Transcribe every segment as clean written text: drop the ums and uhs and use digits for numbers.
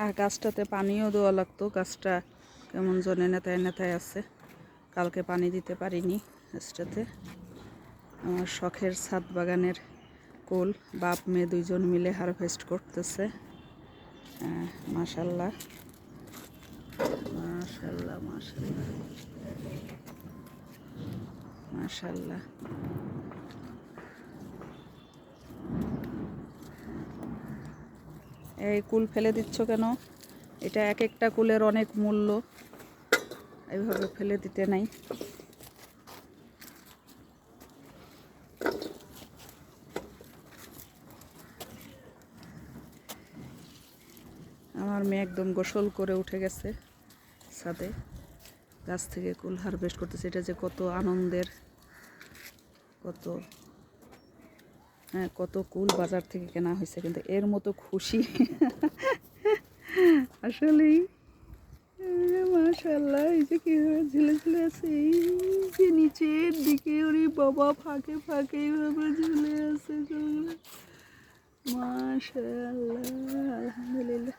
আর গাছটাতে পানিও দেওয়া লাগতো, গাছটা কেমন জনে নেতায় নেতায় আছে, কালকে পানি দিতে পারিনি গাছটাতে। আমার শখের ছাদ বাগানের কুল বাপ মেয়ে দুইজন মিলে হারভেস্ট করতেছে। মাশাল্লাহ মাশাল্লাহ মাশাল্লাহ মাশাল্লাহ। এই কুল ফেলে দিচ্ছ কেন? এটা এক একটা কুলের অনেক মূল্য, এইভাবে ফেলে দিতে নাই। আমার মেয়ে একদম গোসল করে উঠে গেছে ছাদে, গাছ থেকে কুল হারভেস্ট করতেছে। এটা যে কত আনন্দের, কত কুল বাজার থেকে কেনা হয়েছে, কিন্তু এর মতো খুশি আসলেই মাশাআল্লাহ। এই যে কিভাবে ঝুলে ঝুলে আছে, এই যে নিচের দিকে ওরে বাবা ফাঁকে ফাঁকে এইভাবে ঝুলে আছে মাশাআল্লাহ। আলহামদুলিল্লাহ,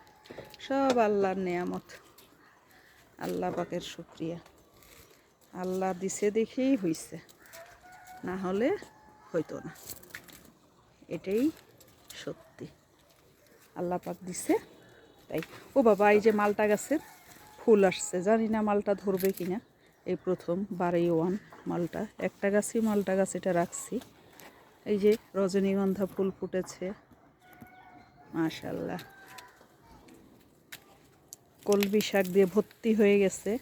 সব আল্লাহর নেয়ামত, আল্লাহ পাকের শুকরিয়া। আল্লাহ দিছে দেখেই হইছে, না হলে হইতো না। এটাই সত্যি, আল্লাহ পাক দিছে তাই। ও বাবা, এই যে মালটা গাছের ফুল আসছে, জানি না মালটা ধরবে কিনা। এই প্রথম বারেই ওয়ান মালটা, একটা গাছই মালটা গাছ এটা রাখছি। এই যে রজনীগন্ধা ফুল ফুটেছে মাশাল্লাহ। কলমি শাক দিয়ে ভর্তি হয়ে গেছে।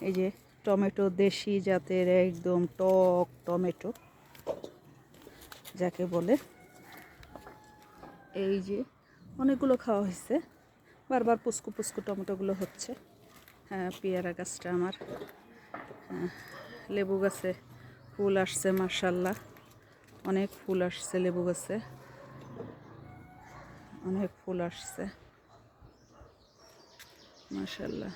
এই যে টমেটো, দেশি জাতের একদম টক টমেটো যাকে বলে। এই যে অনেকগুলো খাওয়া হয়েছে, বারবার পুস্কু পুস্কু টমেটোগুলো হচ্ছে। পেয়ারা গাছটা আমার, লেবু গাছে ফুল আসছে মাশাল্লাহ, অনেক ফুল আসছে লেবু গাছে, অনেক ফুল আসছে মাশাল্লাহ।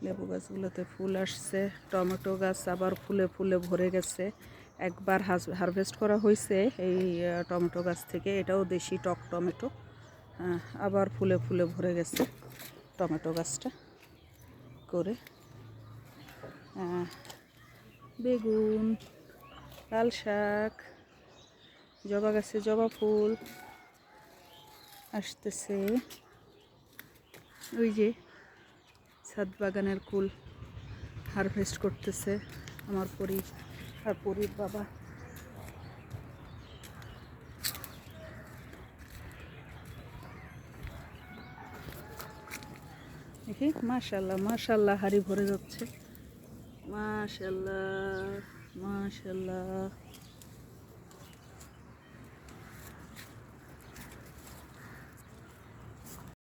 লেবু গাছগুলোতে ফুল আসছে, টমেটো গাছ আবার ফুলে ফুলে ভরে গেছে। একবার হারভেস্ট করা হয়েছে এই টমেটো গাছ থেকে, এটাও দেশি টক টমেটো। আবার ফুলে ফুলে ভরে গেছে টমেটো গাছটা করে। বেগুন, লাল শাক, জবা গাছে জবা ফুল আসতেছে। ওই যে ছাদ বাগানের কুল হারভেস্ট করতেছে আমার পরীর বাবা। দেখি মাশাল্লাহ মাশাল্লাহ, হাড়ি ভরে যাচ্ছে মাশাল্লাহ মাশাল্লাহ।